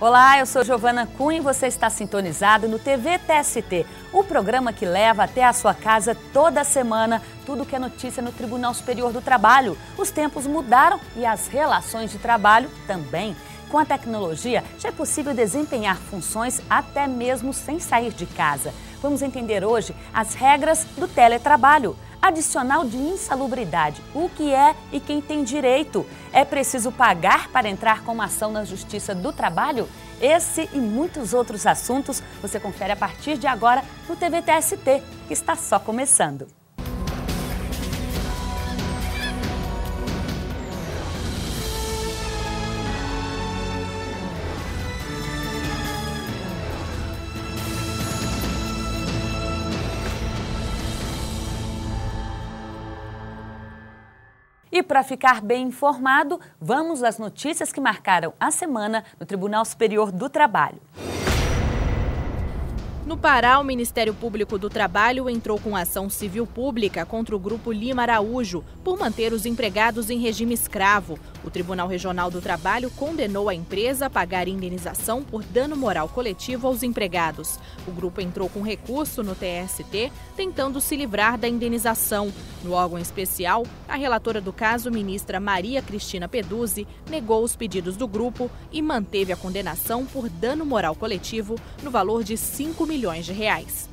Olá, eu sou Giovana Cunha e você está sintonizado no TV TST, o programa que leva até a sua casa toda semana tudo que é notícia no Tribunal Superior do Trabalho. Os tempos mudaram e as relações de trabalho também. Com a tecnologia, já é possível desempenhar funções até mesmo sem sair de casa. Vamos entender hoje as regras do teletrabalho. Adicional de insalubridade, o que é e quem tem direito. É preciso pagar para entrar com uma ação na Justiça do Trabalho? Esse e muitos outros assuntos você confere a partir de agora no TV TST, que está só começando. E para ficar bem informado, vamos às notícias que marcaram a semana no Tribunal Superior do Trabalho. No Pará, o Ministério Público do Trabalho entrou com ação civil pública contra o Grupo Lima Araújo por manter os empregados em regime escravo. O Tribunal Regional do Trabalho condenou a empresa a pagar indenização por dano moral coletivo aos empregados. O grupo entrou com recurso no TST, tentando se livrar da indenização. No órgão especial, a relatora do caso, ministra Maria Cristina Peduzzi, negou os pedidos do grupo e manteve a condenação por dano moral coletivo no valor de 5 milhões de reais.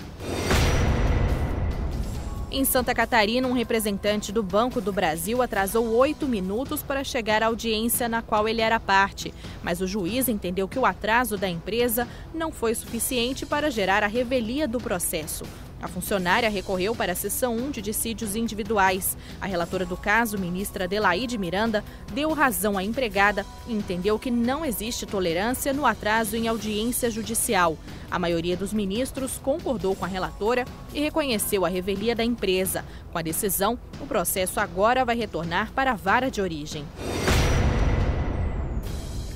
Em Santa Catarina, um representante do Banco do Brasil atrasou 8 minutos para chegar à audiência na qual ele era parte, mas o juiz entendeu que o atraso da empresa não foi suficiente para gerar a revelia do processo. A funcionária recorreu para a seção 1 de dissídios individuais. A relatora do caso, ministra Adelaide Miranda, deu razão à empregada e entendeu que não existe tolerância no atraso em audiência judicial. A maioria dos ministros concordou com a relatora e reconheceu a revelia da empresa. Com a decisão, o processo agora vai retornar para a vara de origem.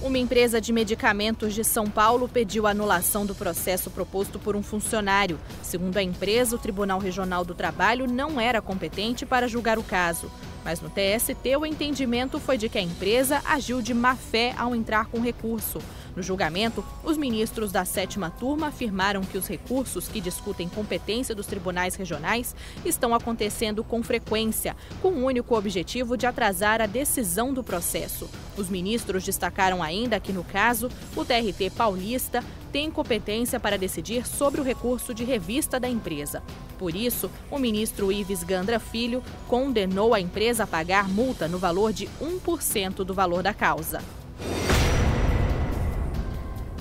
Uma empresa de medicamentos de São Paulo pediu a anulação do processo proposto por um funcionário. Segundo a empresa, o Tribunal Regional do Trabalho não era competente para julgar o caso. Mas no TST, o entendimento foi de que a empresa agiu de má fé ao entrar com recurso. No julgamento, os ministros da 7ª turma afirmaram que os recursos que discutem competência dos tribunais regionais estão acontecendo com frequência, com o único objetivo de atrasar a decisão do processo. Os ministros destacaram ainda que, no caso, o TRT paulista tem competência para decidir sobre o recurso de revista da empresa. Por isso, o ministro Ives Gandra Filho condenou a empresa a pagar multa no valor de 1% do valor da causa.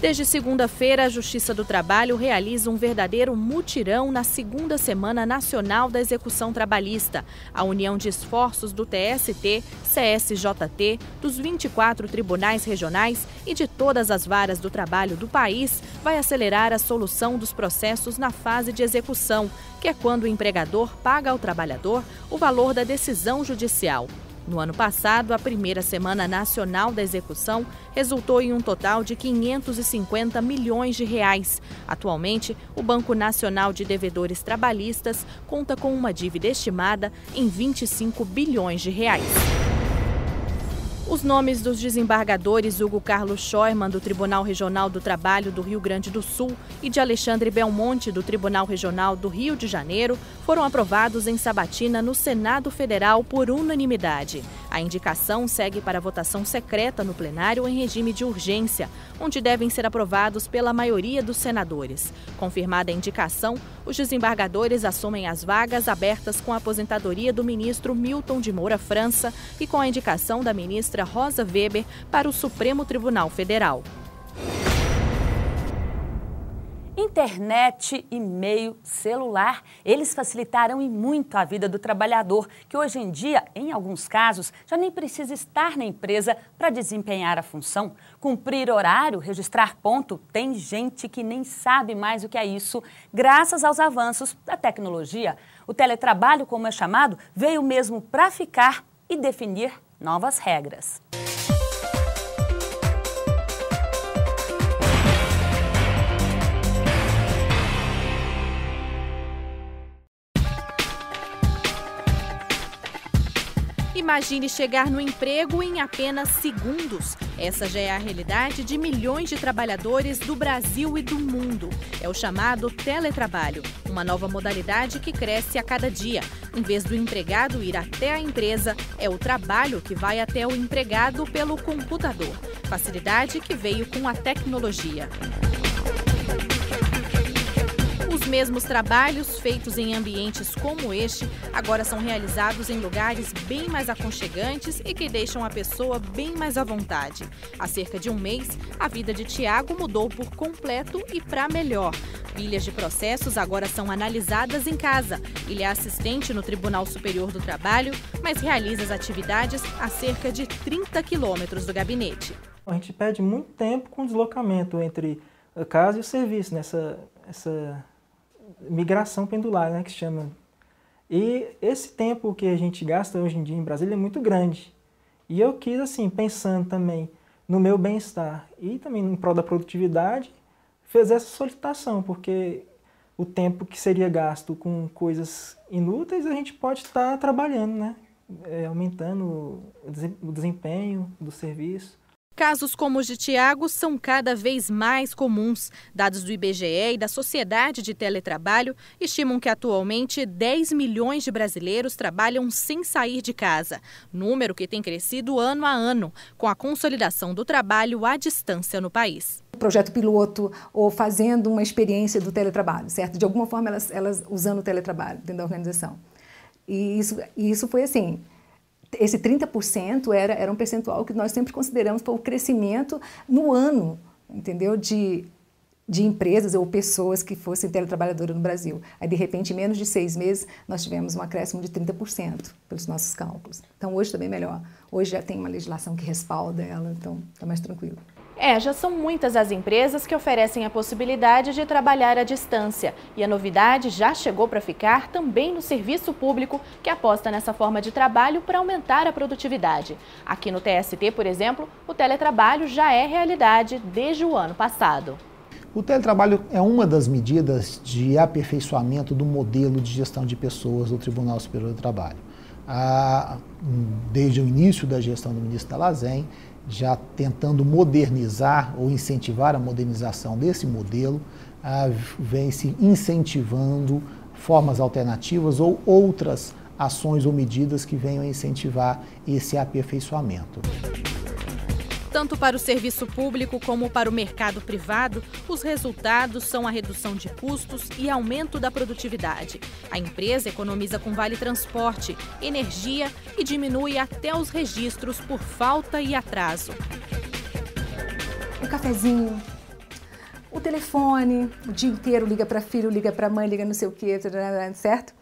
Desde segunda-feira, a Justiça do Trabalho realiza um verdadeiro mutirão na segunda Semana Nacional da Execução Trabalhista. A união de esforços do TST, CSJT, dos 24 tribunais regionais e de todas as varas do trabalho do país vai acelerar a solução dos processos na fase de execução, que é quando o empregador paga ao trabalhador o valor da decisão judicial. No ano passado, a primeira Semana Nacional da Execução resultou em um total de 550 milhões de reais. Atualmente, o Banco Nacional de Devedores Trabalhistas conta com uma dívida estimada em 25 bilhões de reais. Os nomes dos desembargadores Hugo Carlos Scheuermann, do Tribunal Regional do Trabalho do Rio Grande do Sul, e de Alexandre Belmonte, do Tribunal Regional do Rio de Janeiro, foram aprovados em sabatina no Senado Federal por unanimidade. A indicação segue para votação secreta no plenário em regime de urgência, onde devem ser aprovados pela maioria dos senadores. Confirmada a indicação, os desembargadores assumem as vagas abertas com a aposentadoria do ministro Milton de Moura França e com a indicação da ministra Rosa Weber para o Supremo Tribunal Federal. Internet, e-mail, celular, eles facilitaram e muito a vida do trabalhador, que hoje em dia, em alguns casos, já nem precisa estar na empresa para desempenhar a função. Cumprir horário, registrar ponto, tem gente que nem sabe mais o que é isso. Graças aos avanços da tecnologia, o teletrabalho, como é chamado, veio mesmo para ficar e definir novas regras. Imagine chegar no emprego em apenas segundos. Essa já é a realidade de milhões de trabalhadores do Brasil e do mundo. É o chamado teletrabalho, uma nova modalidade que cresce a cada dia. Em vez do empregado ir até a empresa, é o trabalho que vai até o empregado pelo computador. Facilidade que veio com a tecnologia. Os mesmos trabalhos feitos em ambientes como este agora são realizados em lugares bem mais aconchegantes e que deixam a pessoa bem mais à vontade. Há cerca de um mês, a vida de Tiago mudou por completo e para melhor. Pilhas de processos agora são analisadas em casa. Ele é assistente no Tribunal Superior do Trabalho, mas realiza as atividades a cerca de 30 quilômetros do gabinete. A gente perde muito tempo com o deslocamento entre a casa e o serviço, nessa migração pendular, né, que se chama. E esse tempo que a gente gasta hoje em dia em Brasília é muito grande. E eu quis, assim, pensando também no meu bem-estar e também em prol da produtividade, fazer essa solicitação, porque o tempo que seria gasto com coisas inúteis, a gente pode estar trabalhando, né, aumentando o desempenho do serviço. Casos como os de Tiago são cada vez mais comuns. Dados do IBGE e da Sociedade de Teletrabalho estimam que atualmente 10 milhões de brasileiros trabalham sem sair de casa, número que tem crescido ano a ano, com a consolidação do trabalho à distância no país. Projeto piloto ou fazendo uma experiência do teletrabalho, certo? De alguma forma elas usando o teletrabalho dentro da organização. E isso foi assim. Esse 30% era um percentual que nós sempre consideramos para o crescimento no ano, entendeu? De empresas ou pessoas que fossem teletrabalhadoras no Brasil. Aí, de repente, em menos de 6 meses, nós tivemos um acréscimo de 30% pelos nossos cálculos. Então, hoje está bem melhor. Hoje já tem uma legislação que respalda ela, então está mais tranquilo. Já são muitas as empresas que oferecem a possibilidade de trabalhar à distância. E a novidade já chegou para ficar também no serviço público, que aposta nessa forma de trabalho para aumentar a produtividade. Aqui no TST, por exemplo, o teletrabalho já é realidade desde o ano passado. O teletrabalho é uma das medidas de aperfeiçoamento do modelo de gestão de pessoas do Tribunal Superior do Trabalho. Desde o início da gestão do ministro Dall'Azen, já tentando modernizar ou incentivar a modernização desse modelo, vem se incentivando formas alternativas ou outras ações ou medidas que venham a incentivar esse aperfeiçoamento. Tanto para o serviço público como para o mercado privado, os resultados são a redução de custos e aumento da produtividade. A empresa economiza com vale transporte, energia e diminui até os registros por falta e atraso. O cafezinho, o telefone, o dia inteiro liga para filho, liga para mãe, liga não sei o quê, certo?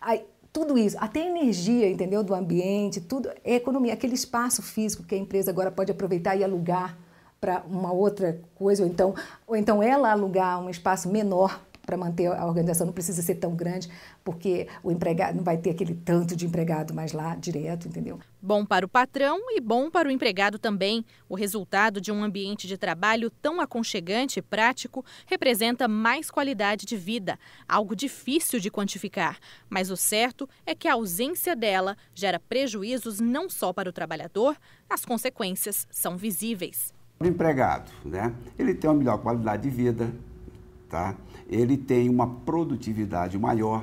Aí, tudo isso, até a energia, entendeu, do ambiente, tudo é economia. Aquele espaço físico que a empresa agora pode aproveitar e alugar para uma outra coisa, ou então ela alugar um espaço menor para manter a organização, não precisa ser tão grande, porque o empregado não vai ter aquele tanto de empregado mais lá direto, entendeu? Bom para o patrão e bom para o empregado também. O resultado de um ambiente de trabalho tão aconchegante e prático representa mais qualidade de vida, algo difícil de quantificar. Mas o certo é que a ausência dela gera prejuízos não só para o trabalhador, as consequências são visíveis. O empregado, né? Ele tem uma melhor qualidade de vida, tá? Ele tem uma produtividade maior,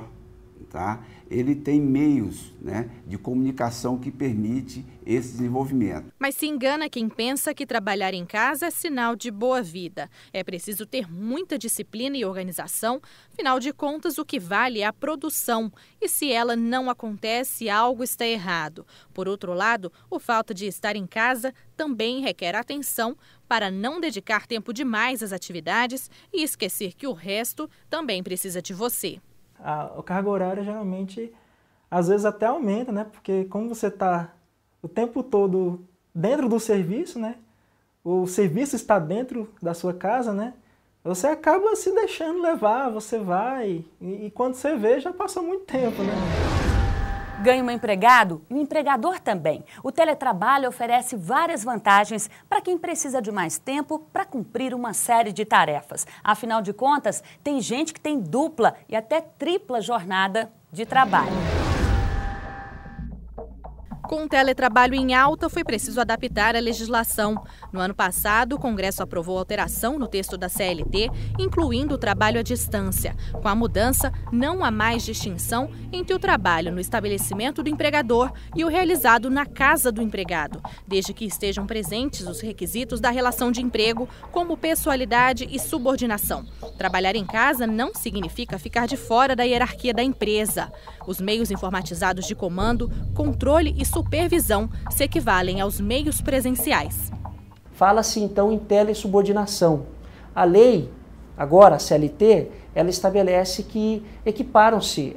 tá? Ele tem meios, né, de comunicação que permite esse desenvolvimento. Mas se engana quem pensa que trabalhar em casa é sinal de boa vida. É preciso ter muita disciplina e organização, afinal de contas o que vale é a produção. E se ela não acontece, algo está errado. Por outro lado, o fato de estar em casa também requer atenção para não dedicar tempo demais às atividades e esquecer que o resto também precisa de você. A carga horária geralmente, às vezes até aumenta, né? Porque como você está o tempo todo dentro do serviço, né? O serviço está dentro da sua casa, né? Você acaba se deixando levar, você vai e quando você vê já passou muito tempo, né? Ganha um empregado e o empregador também. O teletrabalho oferece várias vantagens para quem precisa de mais tempo para cumprir uma série de tarefas. Afinal de contas, tem gente que tem dupla e até tripla jornada de trabalho. Com o teletrabalho em alta, foi preciso adaptar a legislação. No ano passado, o Congresso aprovou alteração no texto da CLT, incluindo o trabalho à distância. Com a mudança, não há mais distinção entre o trabalho no estabelecimento do empregador e o realizado na casa do empregado, desde que estejam presentes os requisitos da relação de emprego, como pessoalidade e subordinação. Trabalhar em casa não significa ficar de fora da hierarquia da empresa. Os meios informatizados de comando, controle e supervisão se equivalem aos meios presenciais. Fala-se então em telesubordinação. A lei, agora a CLT, ela estabelece que equiparam-se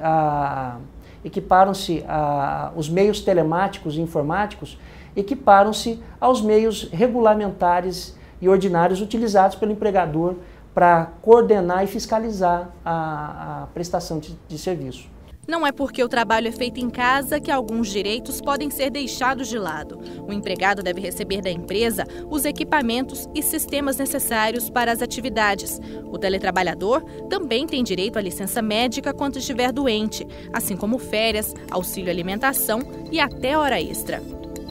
os meios telemáticos e informáticos, equiparam-se aos meios regulamentares e ordinários utilizados pelo empregador para coordenar e fiscalizar a prestação de serviço. Não é porque o trabalho é feito em casa que alguns direitos podem ser deixados de lado. O empregado deve receber da empresa os equipamentos e sistemas necessários para as atividades. O teletrabalhador também tem direito à licença médica quando estiver doente, assim como férias, auxílio alimentação e até hora extra.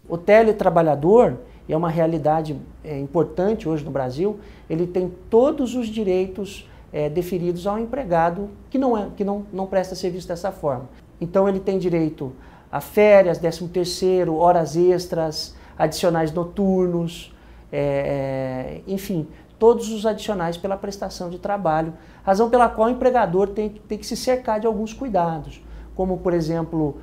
O teletrabalhador é uma realidade importante hoje no Brasil. Ele tem todos os direitos deferidos ao empregado que não presta serviço dessa forma. Então ele tem direito a férias, 13º, horas extras, adicionais noturnos, enfim, todos os adicionais pela prestação de trabalho, razão pela qual o empregador tem que se cercar de alguns cuidados, como por exemplo,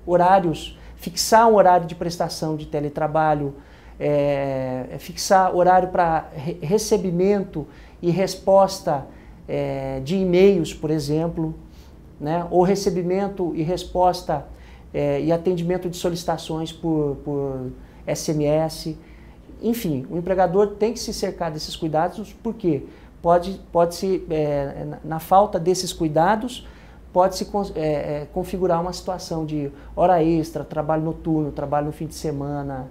horários, fixar um horário de prestação de teletrabalho, fixar horário para recebimento e resposta de e-mails, por exemplo, né? Ou recebimento e resposta e atendimento de solicitações por SMS. Enfim, o empregador tem que se cercar desses cuidados, porque pode-se, na falta desses cuidados, pode-se configurar uma situação de hora extra, trabalho noturno, trabalho no fim de semana.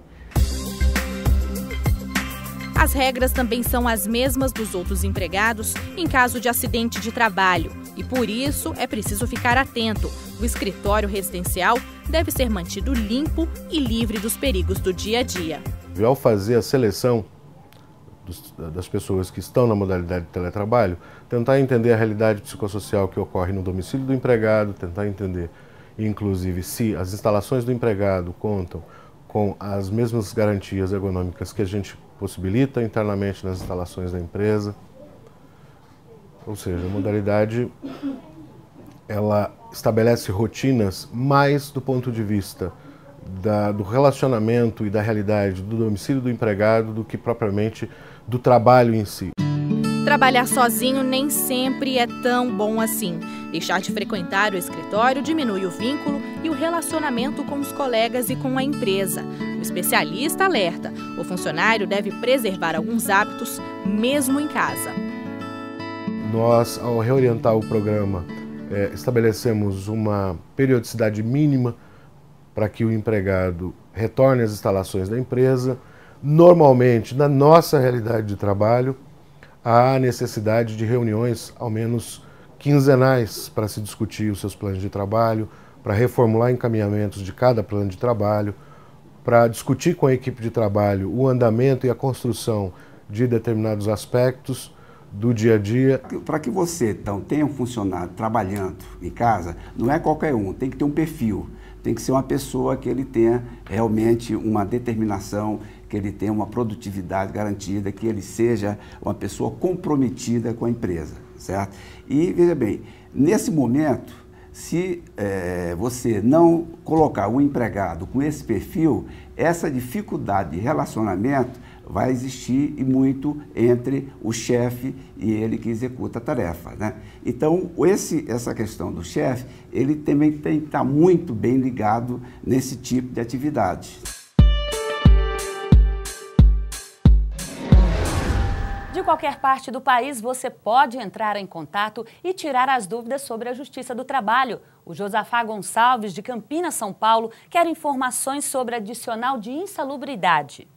As regras também são as mesmas dos outros empregados em caso de acidente de trabalho. E por isso é preciso ficar atento. O escritório residencial deve ser mantido limpo e livre dos perigos do dia a dia. Ao fazer a seleção das pessoas que estão na modalidade de teletrabalho, tentar entender a realidade psicossocial que ocorre no domicílio do empregado, tentar entender, inclusive, se as instalações do empregado contam com as mesmas garantias ergonômicas que a gente possibilita internamente nas instalações da empresa. Ou seja, a modalidade ela estabelece rotinas mais do ponto de vista do relacionamento e da realidade do domicílio do empregado do que propriamente do trabalho em si. Trabalhar sozinho nem sempre é tão bom assim. Deixar de frequentar o escritório diminui o vínculo e o relacionamento com os colegas e com a empresa. O especialista alerta: o funcionário deve preservar alguns hábitos, mesmo em casa. Nós, ao reorientar o programa, estabelecemos uma periodicidade mínima para que o empregado retorne às instalações da empresa. Normalmente, na nossa realidade de trabalho, há necessidade de reuniões, ao menos quinzenais, para se discutir os seus planos de trabalho, para reformular encaminhamentos de cada plano de trabalho, para discutir com a equipe de trabalho o andamento e a construção de determinados aspectos do dia a dia. Para que você, então, tenha um funcionário trabalhando em casa, não é qualquer um, tem que ter um perfil, tem que ser uma pessoa que ele tenha realmente uma determinação, que ele tenha uma produtividade garantida, que ele seja uma pessoa comprometida com a empresa, certo? E, veja bem, nesse momento, se você não colocar um empregado com esse perfil, essa dificuldade de relacionamento vai existir e muito entre o chefe e ele que executa a tarefa, né? Então, essa questão do chefe, ele também tem que estar muito bem ligado nesse tipo de atividade. De qualquer parte do país, você pode entrar em contato e tirar as dúvidas sobre a Justiça do Trabalho. O Josafá Gonçalves, de Campinas, São Paulo, quer informações sobre adicional de insalubridade.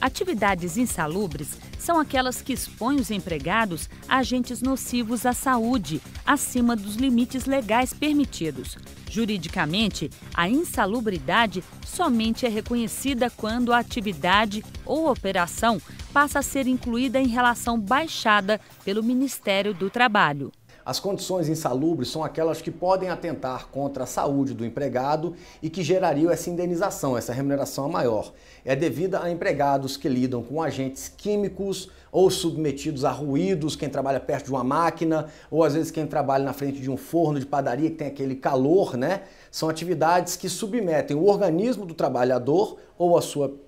Atividades insalubres são aquelas que expõem os empregados a agentes nocivos à saúde, acima dos limites legais permitidos. Juridicamente, a insalubridade somente é reconhecida quando a atividade ou operação passa a ser incluída em relação baixada pelo Ministério do Trabalho. As condições insalubres são aquelas que podem atentar contra a saúde do empregado e que gerariam essa indenização, essa remuneração maior. É devida a empregados que lidam com agentes químicos ou submetidos a ruídos, quem trabalha perto de uma máquina, ou às vezes quem trabalha na frente de um forno de padaria que tem aquele calor, né? São atividades que submetem o organismo do trabalhador ou seu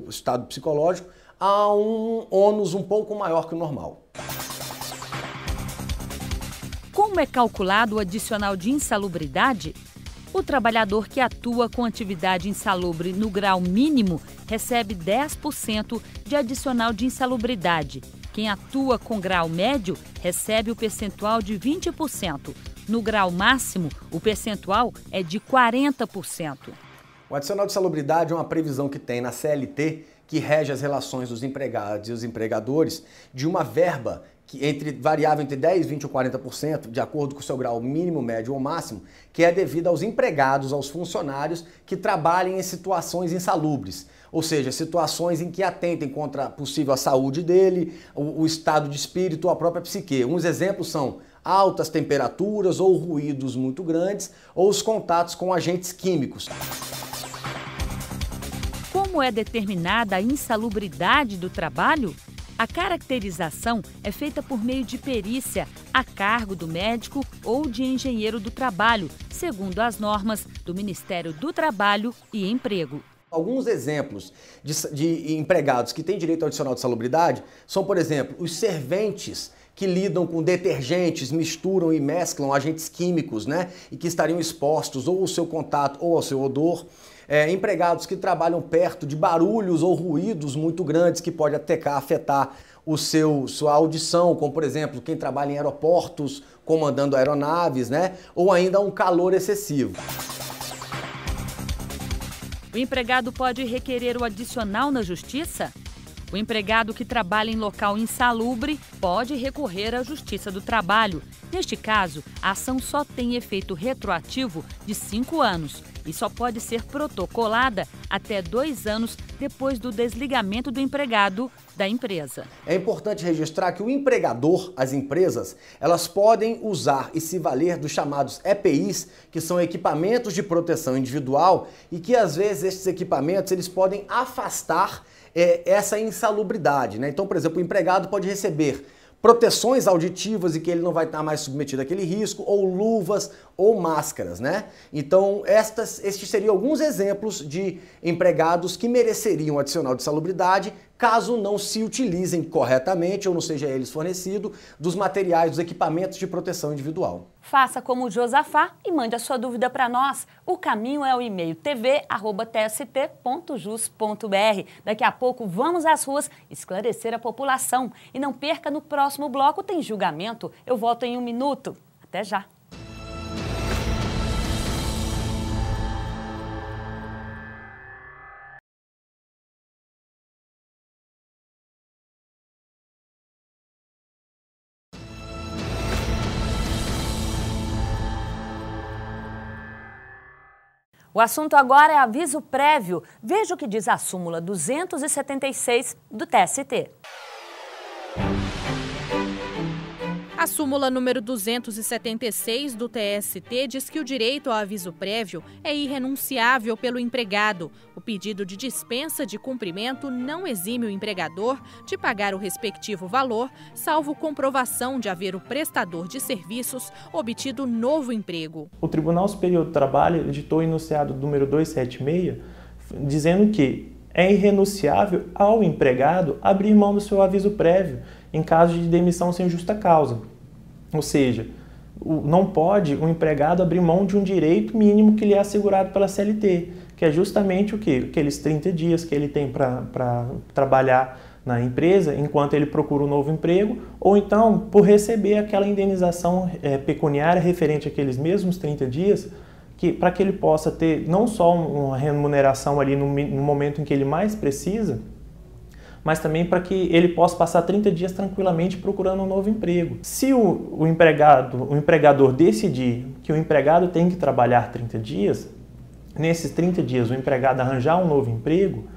estado psicológico a um ônus um pouco maior que o normal. Como é calculado o adicional de insalubridade? O trabalhador que atua com atividade insalubre no grau mínimo recebe 10% de adicional de insalubridade. Quem atua com grau médio recebe o percentual de 20%. No grau máximo, o percentual é de 40%. O adicional de insalubridade é uma previsão que tem na CLT que rege as relações dos empregados e os empregadores de uma verba que variável entre 10%, 20% ou 40%, de acordo com o seu grau mínimo, médio ou máximo, que é devida aos empregados, aos funcionários que trabalhem em situações insalubres, ou seja, situações em que atentem contra possível a saúde dele, o estado de espírito ou a própria psique. Uns exemplos são altas temperaturas ou ruídos muito grandes ou os contatos com agentes químicos. Como é determinada a insalubridade do trabalho? A caracterização é feita por meio de perícia a cargo do médico ou de engenheiro do trabalho, segundo as normas do Ministério do Trabalho e Emprego. Alguns exemplos de empregados que têm direito ao adicional de insalubridade são, por exemplo, os serventes que lidam com detergentes, misturam e mesclam agentes químicos, né? E que estariam expostos ou ao seu contato ou ao seu odor. Empregados que trabalham perto de barulhos ou ruídos muito grandes que pode afetar sua audição, como por exemplo quem trabalha em aeroportos, comandando aeronaves, né? Ou ainda um calor excessivo. O empregado pode requerer o adicional na Justiça? O empregado que trabalha em local insalubre pode recorrer à Justiça do Trabalho. Neste caso, a ação só tem efeito retroativo de 5 anos e só pode ser protocolada até 2 anos depois do desligamento do empregado da empresa. É importante registrar que o empregador, as empresas, elas podem usar e se valer dos chamados EPIs, que são equipamentos de proteção individual, e que às vezes esses equipamentos eles podem afastar essa insalubridade, né? Então, por exemplo, o empregado pode receber proteções auditivas e que ele não vai estar mais submetido àquele risco, ou luvas ou máscaras, né? Então, estes seriam alguns exemplos de empregados que mereceriam adicional de insalubridade caso não se utilizem corretamente ou não seja eles fornecido dos materiais, dos equipamentos de proteção individual. Faça como o Josafá e mande a sua dúvida para nós. O caminho é o e-mail tv@tst.jus.br. Daqui a pouco vamos às ruas esclarecer a população. E não perca, no próximo bloco tem julgamento. Eu volto em 1 minuto. Até já. O assunto agora é aviso prévio. Veja o que diz a súmula 276 do TST. A súmula número 276 do TST diz que o direito ao aviso prévio é irrenunciável pelo empregado. O pedido de dispensa de cumprimento não exime o empregador de pagar o respectivo valor, salvo comprovação de haver o prestador de serviços obtido novo emprego. O Tribunal Superior do Trabalho editou o enunciado número 276, dizendo que é irrenunciável ao empregado abrir mão do seu aviso prévio em caso de demissão sem justa causa. Ou seja, não pode o empregado abrir mão de um direito mínimo que lhe é assegurado pela CLT, que é justamente o quê? Aqueles 30 dias que ele tem para trabalhar na empresa enquanto ele procura um novo emprego, ou então por receber aquela indenização pecuniária referente àqueles mesmos 30 dias, para que ele possa ter não só uma remuneração ali no momento em que ele mais precisa, mas também para que ele possa passar 30 dias tranquilamente procurando um novo emprego. Se o empregador decidir que o empregado tem que trabalhar 30 dias, nesses 30 dias o empregado arranjar um novo emprego,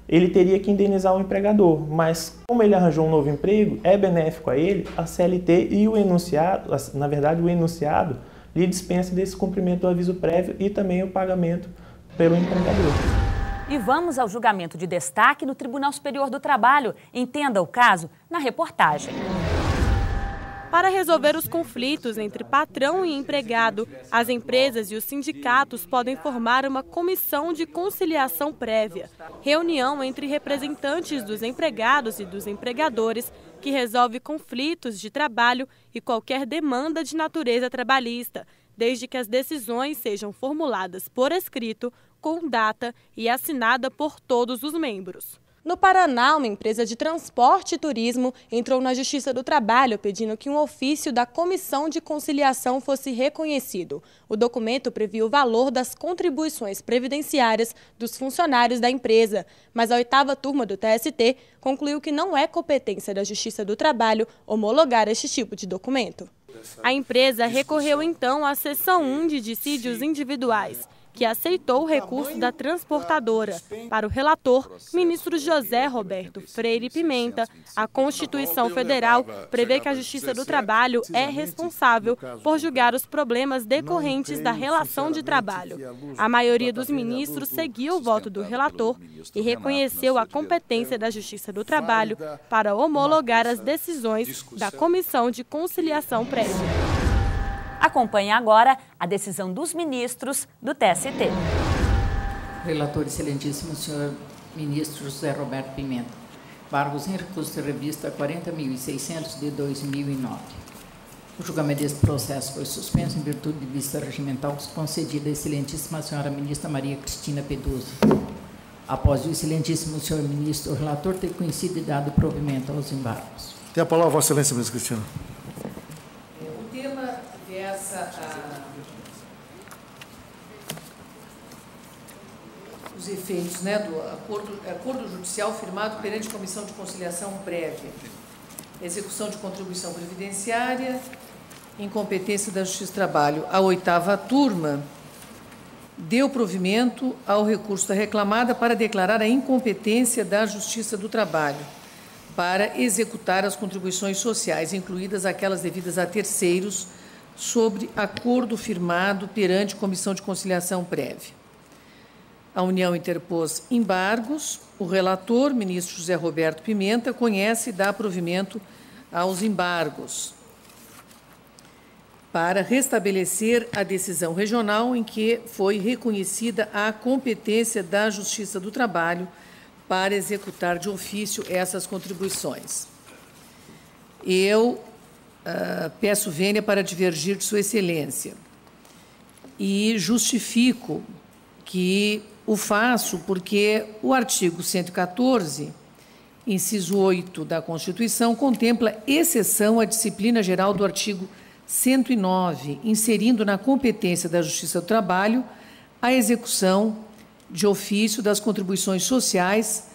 ele teria que indenizar o empregador, mas como ele arranjou um novo emprego, é benéfico a ele, a CLT e o enunciado, na verdade o enunciado, lhe dispensa desse cumprimento do aviso prévio e também o pagamento pelo empregador. E vamos ao julgamento de destaque no Tribunal Superior do Trabalho. Entenda o caso na reportagem. Para resolver os conflitos entre patrão e empregado, as empresas e os sindicatos podem formar uma comissão de conciliação prévia, reunião entre representantes dos empregados e dos empregadores que resolve conflitos de trabalho e qualquer demanda de natureza trabalhista, desde que as decisões sejam formuladas por escrito, com data e assinada por todos os membros. No Paraná, uma empresa de transporte e turismo entrou na Justiça do Trabalho pedindo que um ofício da Comissão de Conciliação fosse reconhecido. O documento previa o valor das contribuições previdenciárias dos funcionários da empresa, mas a 8ª turma do TST concluiu que não é competência da Justiça do Trabalho homologar este tipo de documento. A empresa recorreu então à seção 1 de dissídios individuais, que aceitou o recurso da transportadora. Para o relator, ministro José Roberto Freire Pimenta, a Constituição Federal prevê que a Justiça do Trabalho é responsável por julgar os problemas decorrentes da relação de trabalho. A maioria dos ministros seguiu o voto do relator e reconheceu a competência da Justiça do Trabalho para homologar as decisões da Comissão de Conciliação Prévia. Acompanhe agora a decisão dos ministros do TST. Relator excelentíssimo senhor ministro José Roberto Pimenta. Embargos em recurso de revista 40.600 de 2009. O julgamento desse processo foi suspenso em virtude de vista regimental concedida à excelentíssima senhora ministra Maria Cristina Peduzzi. Após o excelentíssimo senhor ministro, o relator ter conhecido e dado provimento aos embargos. Tem a palavra, vossa excelência, ministra Cristina. O tema versa os efeitos, né, do acordo judicial firmado perante Comissão de Conciliação Prévia, execução de contribuição previdenciária, incompetência da Justiça do Trabalho. A 8ª turma deu provimento ao recurso da reclamada para declarar a incompetência da Justiça do Trabalho para executar as contribuições sociais, incluídas aquelas devidas a terceiros, sobre acordo firmado perante Comissão de Conciliação Prévia. A União interpôs embargos. O relator, ministro José Roberto Pimenta, conhece e dá provimento aos embargos para restabelecer a decisão regional em que foi reconhecida a competência da Justiça do Trabalho para executar de ofício essas contribuições. Eu peço vênia para divergir de Sua Excelência e justifico que o faço porque o artigo 114, inciso 8 da Constituição, contempla exceção à disciplina geral do artigo 109, inserindo na competência da Justiça do Trabalho a execução de ofício das contribuições sociais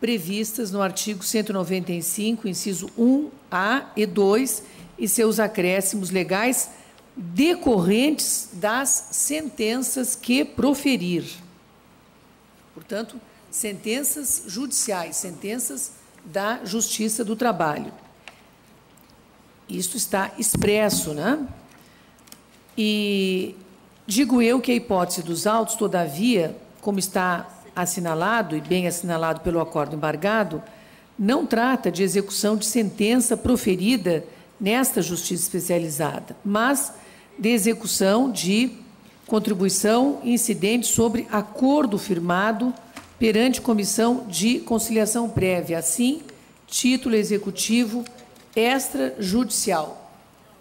previstas no artigo 195, inciso 1A e 2, e seus acréscimos legais decorrentes das sentenças que proferir. Portanto, sentenças judiciais, sentenças da Justiça do Trabalho. Isto está expresso, né? E digo eu que a hipótese dos autos, todavia, como está assinalado e bem assinalado pelo acordo embargado, não trata de execução de sentença proferida nesta justiça especializada, mas de execução de contribuição incidente sobre acordo firmado perante Comissão de Conciliação Prévia, assim, título executivo extrajudicial,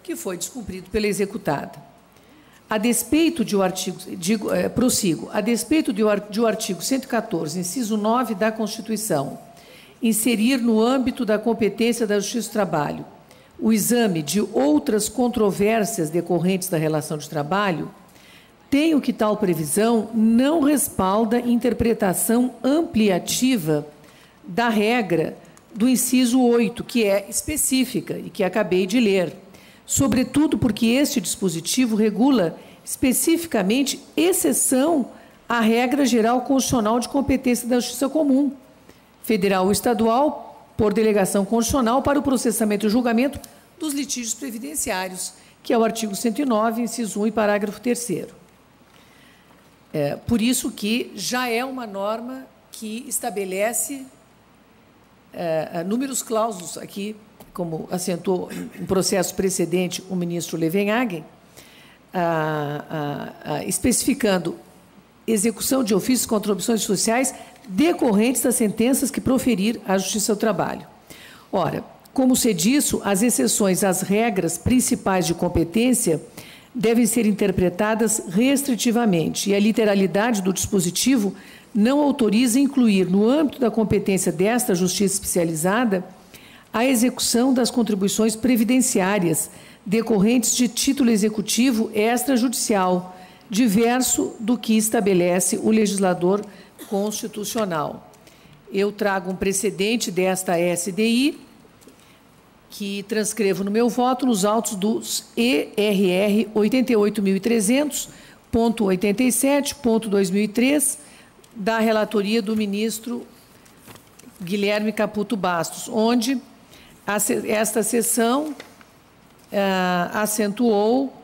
que foi descumprido pela executada. A despeito de o artigo, prossigo, a despeito de o artigo 114, inciso 9 da Constituição, inserir no âmbito da competência da Justiça do Trabalho o exame de outras controvérsias decorrentes da relação de trabalho, tenho que tal previsão não respalda interpretação ampliativa da regra do inciso 8, que é específica e que acabei de ler, sobretudo porque este dispositivo regula especificamente exceção à regra geral constitucional de competência da Justiça Comum, federal ou estadual, por delegação constitucional para o processamento e julgamento dos litígios previdenciários, que é o artigo 109, inciso 1 e parágrafo 3º. Por isso que já é uma norma que estabelece números clausos aqui, como assentou em processo precedente o ministro Levenhagen, especificando execução de ofícios contra contribuições sociais decorrentes das sentenças que proferir a Justiça do Trabalho. Ora, como se disso, as exceções às regras principais de competência devem ser interpretadas restritivamente, e a literalidade do dispositivo não autoriza incluir, no âmbito da competência desta Justiça especializada, a execução das contribuições previdenciárias decorrentes de título executivo extrajudicial, diverso do que estabelece o legislador constitucional. Eu trago um precedente desta SDI, que transcrevo no meu voto nos autos dos ERR 88.300.87.2003, da relatoria do ministro Guilherme Caputo Bastos, onde esta sessão acentuou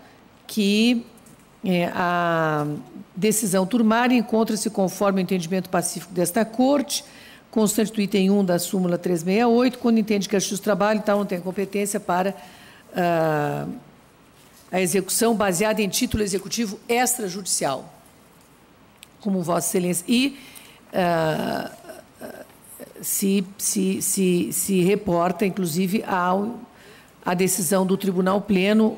que a decisão turmária encontra-se conforme o entendimento pacífico desta Corte, constante do item 1 da súmula 368, quando entende que a Justiça do Trabalho tal não tem competência para a execução baseada em título executivo extrajudicial, como Vossa Excelência, e se reporta, inclusive, à decisão do Tribunal Pleno,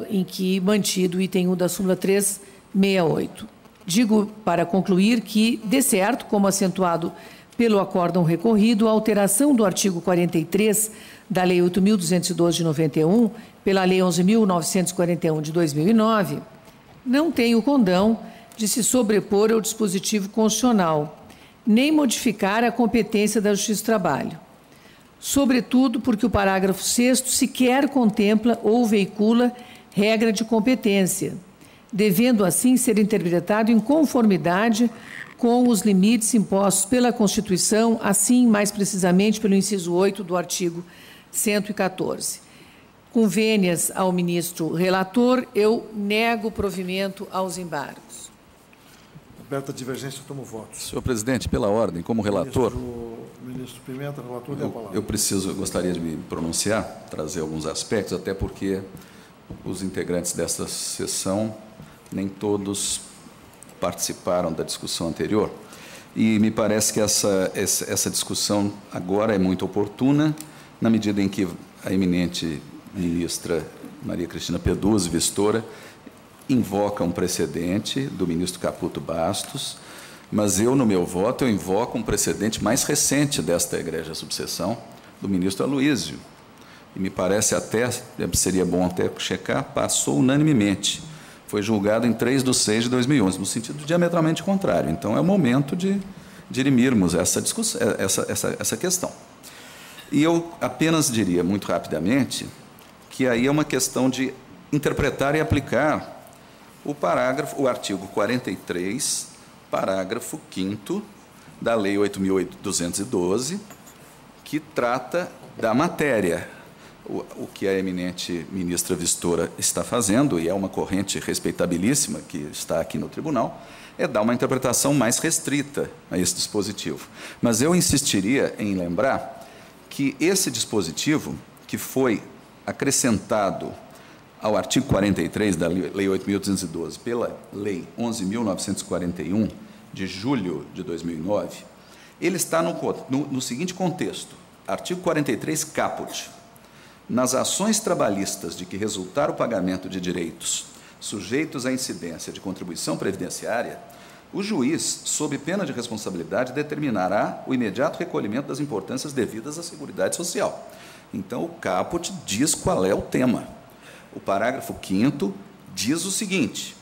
em que mantido o item 1 da súmula 368. Digo, para concluir, que, de certo, como acentuado pelo acórdão recorrido, a alteração do artigo 43 da Lei 8.212 de 91, pela Lei 11.941 de 2009, não tem o condão de se sobrepor ao dispositivo constitucional, nem modificar a competência da Justiça do Trabalho. Sobretudo porque o parágrafo 6º sequer contempla ou veicula regra de competência, devendo assim ser interpretado em conformidade com os limites impostos pela Constituição, assim, mais precisamente, pelo inciso 8 do artigo 114. Com vênias ao ministro relator, eu nego o provimento aos embargos. Aberta a divergência, tomo voto. Senhor presidente, pela ordem, como relator... Ministro Pimenta, relator, tem a palavra. Eu gostaria de me pronunciar, trazer alguns aspectos, até porque os integrantes desta sessão, nem todos participaram da discussão anterior, e me parece que essa discussão agora é muito oportuna, na medida em que a eminente ministra Maria Cristina Peduzzi, vistora, invoca um precedente do ministro Caputo Bastos, mas eu, no meu voto, eu invoco um precedente mais recente desta egrégia subseção, do ministro Aloísio. E me parece até, seria bom até checar, passou unanimemente. Foi julgado em 3/6 de 2011, no sentido diametralmente contrário. Então, é o momento de dirimirmos essa discussão, essa questão. E eu apenas diria, muito rapidamente, que aí é uma questão de interpretar e aplicar o artigo 43, parágrafo 5º da Lei 8.212, que trata da matéria. O que a eminente ministra Vistora está fazendo, e é uma corrente respeitabilíssima que está aqui no tribunal, é dar uma interpretação mais restrita a esse dispositivo. Mas eu insistiria em lembrar que esse dispositivo, que foi acrescentado ao artigo 43 da Lei 8.212 pela Lei 11.941, de julho de 2009, ele está no seguinte contexto: artigo 43, caput. Nas ações trabalhistas de que resultar o pagamento de direitos sujeitos à incidência de contribuição previdenciária, o juiz, sob pena de responsabilidade, determinará o imediato recolhimento das importâncias devidas à Seguridade Social. Então, o caput diz qual é o tema. O parágrafo 5º diz o seguinte: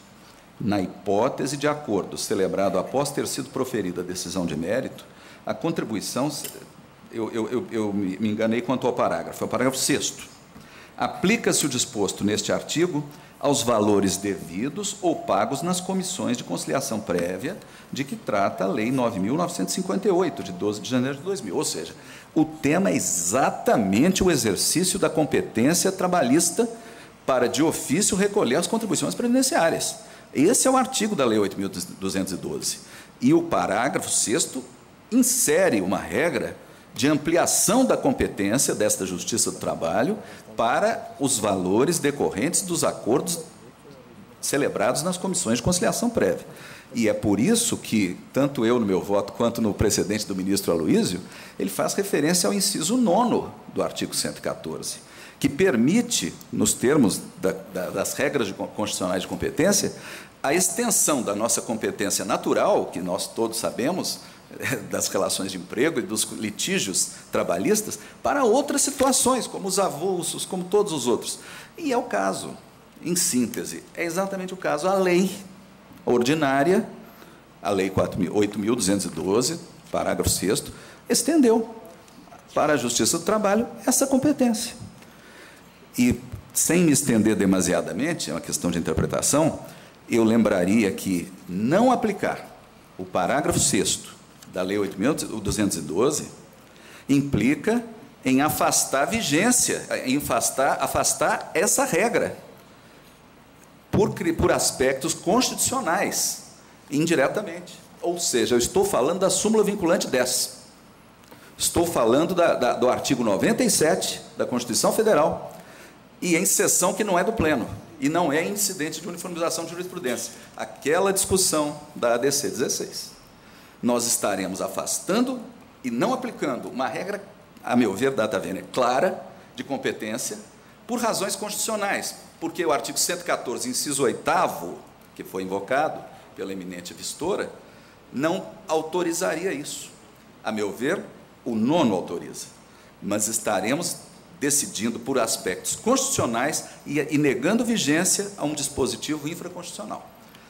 na hipótese de acordo celebrado após ter sido proferida a decisão de mérito, a contribuição eu me enganei quanto ao parágrafo. É o parágrafo 6º. Aplica-se o disposto neste artigo aos valores devidos ou pagos nas comissões de conciliação prévia de que trata a Lei 9.958, de 12 de janeiro de 2000. Ou seja, o tema é exatamente o exercício da competência trabalhista para, de ofício, recolher as contribuições previdenciárias. Esse é o artigo da Lei 8.212. E o parágrafo 6º insere uma regra de ampliação da competência desta Justiça do Trabalho para os valores decorrentes dos acordos celebrados nas comissões de conciliação prévia. E é por isso que, tanto eu no meu voto quanto no precedente do ministro Aloísio, ele faz referência ao inciso 9º do artigo 114, que permite, nos termos das regras constitucionais de competência, a extensão da nossa competência natural, que nós todos sabemos, das relações de emprego e dos litígios trabalhistas, para outras situações, como os avulsos, como todos os outros. E é o caso, em síntese, é exatamente o caso. A lei ordinária, a Lei 8.212, parágrafo 6º, estendeu para a Justiça do Trabalho essa competência. E, sem me estender demasiadamente, é uma questão de interpretação, eu lembraria que não aplicar o parágrafo 6º da Lei 8.212 implica em afastar a vigência, em afastar essa regra por aspectos constitucionais, indiretamente. Ou seja, eu estou falando da súmula vinculante 10. Estou falando do artigo 97 da Constituição Federal, e em sessão que não é do Pleno, e não é incidente de uniformização de jurisprudência. Aquela discussão da ADC 16. Nós estaremos afastando e não aplicando uma regra, a meu ver, data vênia, clara, de competência, por razões constitucionais, porque o artigo 114, inciso 8º, que foi invocado pela eminente vistora, não autorizaria isso. A meu ver, o 9º autoriza, mas estaremos decidindo por aspectos constitucionais e negando vigência a um dispositivo infraconstitucional.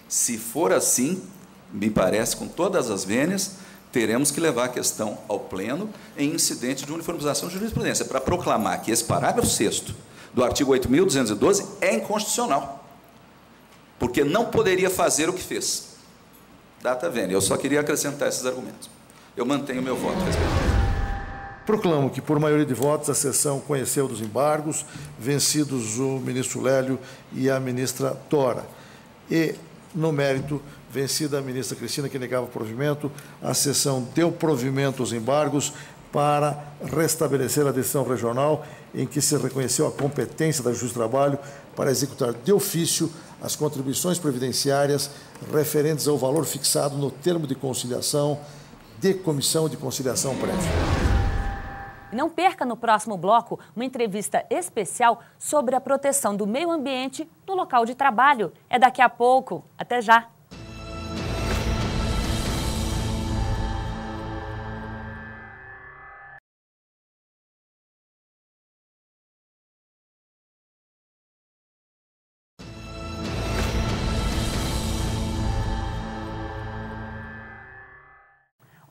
Se for assim, me parece, com todas as vênias, teremos que levar a questão ao Pleno em incidente de uniformização de jurisprudência, para proclamar que esse parágrafo 6º do artigo 8.212 é inconstitucional, porque não poderia fazer o que fez. Data vênia. Eu só queria acrescentar esses argumentos. Eu mantenho o meu voto a respeito. Proclamo que, por maioria de votos, a sessão conheceu dos embargos, vencidos o ministro Lélio e a ministra Tora. E, no mérito, vencida a ministra Cristina, que negava o provimento, a sessão deu provimento aos embargos para restabelecer a decisão regional em que se reconheceu a competência da Justiça do Trabalho para executar de ofício as contribuições previdenciárias referentes ao valor fixado no termo de conciliação de comissão de conciliação prévia. Não perca no próximo bloco uma entrevista especial sobre a proteção do meio ambiente no local de trabalho. É daqui a pouco. Até já!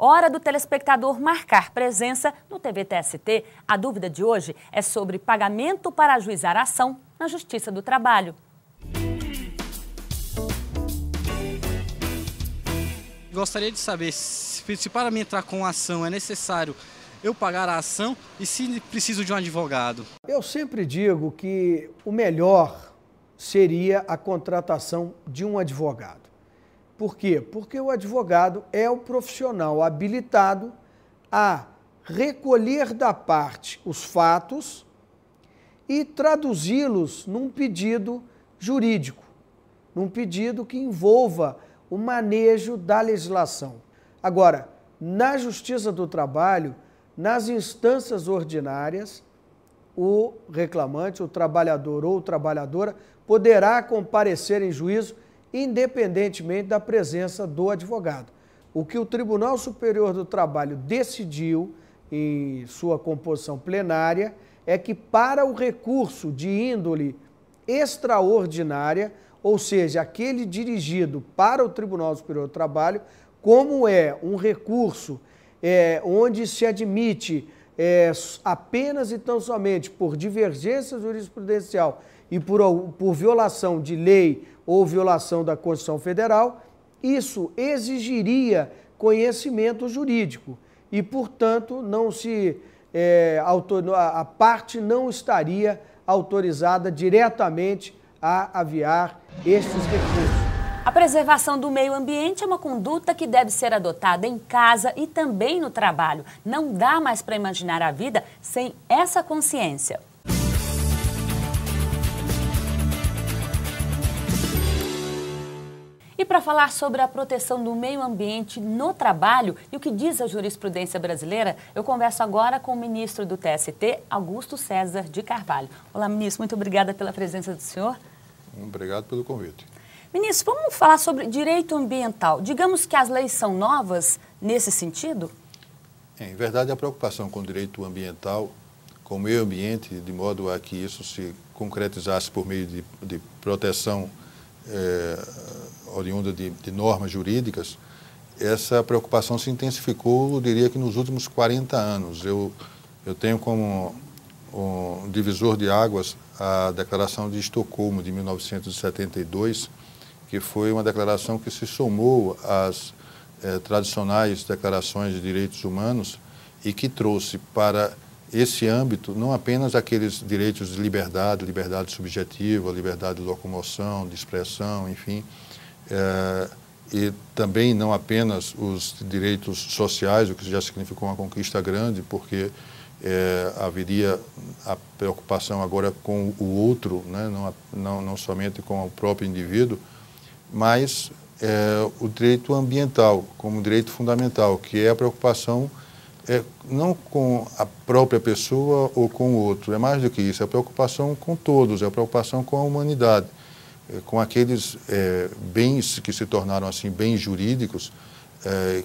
Hora do telespectador marcar presença no TVTST. A dúvida de hoje é sobre pagamento para ajuizar a ação na Justiça do Trabalho. Gostaria de saber se para mim entrar com a ação é necessário eu pagar a ação e se preciso de um advogado. Eu sempre digo que o melhor seria a contratação de um advogado. Por quê? Porque o advogado é o profissional habilitado a recolher da parte os fatos e traduzi-los num pedido jurídico, num pedido que envolva o manejo da legislação. Agora, na Justiça do Trabalho, nas instâncias ordinárias, o reclamante, o trabalhador ou trabalhadora poderá comparecer em juízo independentemente da presença do advogado. O que o Tribunal Superior do Trabalho decidiu em sua composição plenária é que para o recurso de índole extraordinária, ou seja, aquele dirigido para o Tribunal Superior do Trabalho, como é um recurso onde se admite apenas e tão somente por divergência jurisprudencial e por violação de lei ou violação da Constituição Federal, isso exigiria conhecimento jurídico e, portanto, a parte não estaria autorizada diretamente a aviar estes recursos. A preservação do meio ambiente é uma conduta que deve ser adotada em casa e também no trabalho. Não dá mais para imaginar a vida sem essa consciência. E para falar sobre a proteção do meio ambiente no trabalho e o que diz a jurisprudência brasileira, eu converso agora com o ministro do TST, Augusto César de Carvalho. Olá, ministro, muito obrigada pela presença do senhor. Obrigado pelo convite. Ministro, vamos falar sobre direito ambiental. Digamos que as leis são novas nesse sentido? Em verdade, a preocupação com o direito ambiental, com o meio ambiente, de modo a que isso se concretizasse por meio de proteção oriunda de normas jurídicas, essa preocupação se intensificou, eu diria que nos últimos 40 anos. Eu tenho como um divisor de águas a Declaração de Estocolmo, de 1972, que foi uma declaração que se somou às tradicionais declarações de direitos humanos e que trouxe para esse âmbito não apenas aqueles direitos de liberdade subjetiva, liberdade de locomoção, de expressão, enfim, e também não apenas os direitos sociais, o que já significou uma conquista grande, porque haveria a preocupação agora com o outro, né? não somente com o próprio indivíduo, mas o direito ambiental como direito fundamental, que é a preocupação não com a própria pessoa ou com o outro, é mais do que isso, é a preocupação com todos, é a preocupação com a humanidade, com aqueles bens que se tornaram assim bens jurídicos,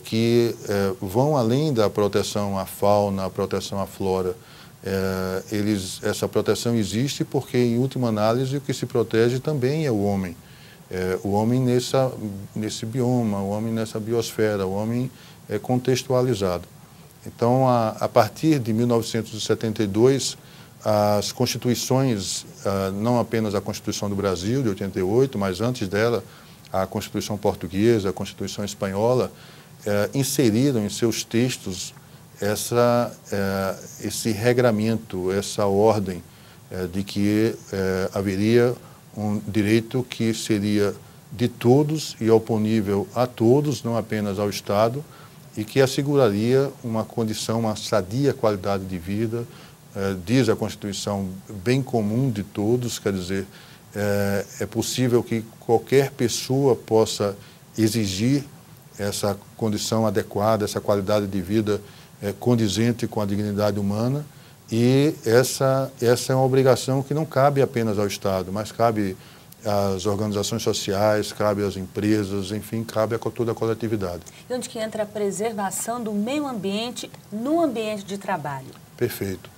que vão além da proteção à fauna, à proteção à flora. Essa proteção existe porque, em última análise, o que se protege também é o homem. O homem nesse bioma, o homem nessa biosfera, o homem contextualizado. Então, a partir de 1972, as constituições, não apenas a Constituição do Brasil, de 88, mas antes dela, a Constituição Portuguesa, a Constituição Espanhola, inseriram em seus textos esse regramento, essa ordem de que haveria um direito que seria de todos e oponível a todos, não apenas ao Estado, e que asseguraria uma condição, uma sadia qualidade de vida, diz a Constituição, bem comum de todos, quer dizer, é possível que qualquer pessoa possa exigir essa condição adequada, essa qualidade de vida condizente com a dignidade humana, e essa é uma obrigação que não cabe apenas ao Estado, mas cabe às organizações sociais, cabe às empresas, enfim, cabe a toda a coletividade. E onde que entra a preservação do meio ambiente no ambiente de trabalho? Perfeito.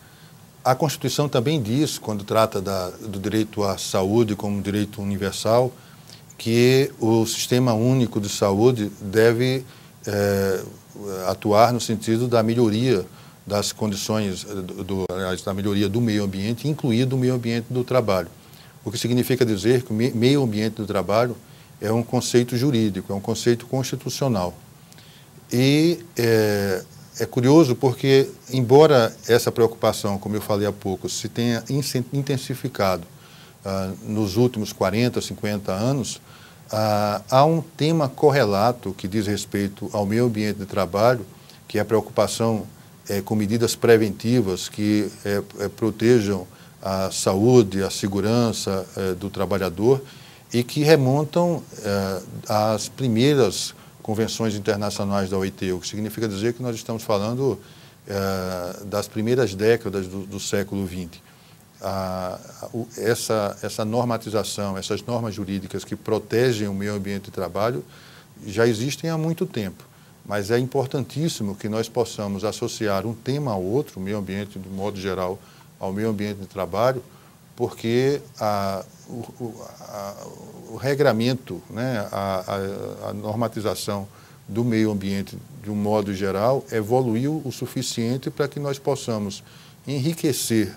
A Constituição também diz, quando trata do direito à saúde como direito universal, que o Sistema Único de Saúde deve atuar no sentido da melhoria das condições, da melhoria do meio ambiente, incluído o meio ambiente do trabalho. O que significa dizer que o meio ambiente do trabalho é um conceito jurídico, é um conceito constitucional. E é curioso porque, embora essa preocupação, como eu falei há pouco, se tenha intensificado nos últimos 40, 50 anos, há um tema correlato que diz respeito ao meio ambiente de trabalho, que é a preocupação com medidas preventivas que protejam a saúde, a segurança do trabalhador e que remontam às primeiras convenções internacionais da OIT, o que significa dizer que nós estamos falando das primeiras décadas do século XX. Essa normatização, essas normas jurídicas que protegem o meio ambiente de trabalho já existem há muito tempo. Mas é importantíssimo que nós possamos associar um tema ao outro, o meio ambiente, de modo geral, ao meio ambiente de trabalho, porque o regramento, né, a normatização do meio ambiente, de um modo geral, evoluiu o suficiente para que nós possamos enriquecer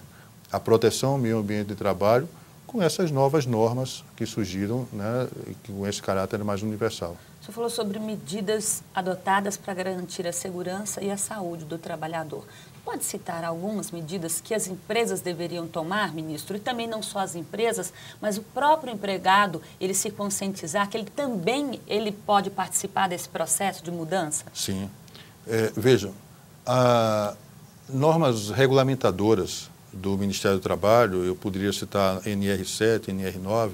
a proteção ao meio ambiente de trabalho com essas novas normas que surgiram, né, com esse caráter mais universal. O senhor falou sobre medidas adotadas para garantir a segurança e a saúde do trabalhador. Pode citar algumas medidas que as empresas deveriam tomar, ministro? E também não só as empresas, mas o próprio empregado, ele se conscientizar que ele pode participar desse processo de mudança? Sim. Vejam, normas regulamentadoras do Ministério do Trabalho, eu poderia citar NR7, NR9,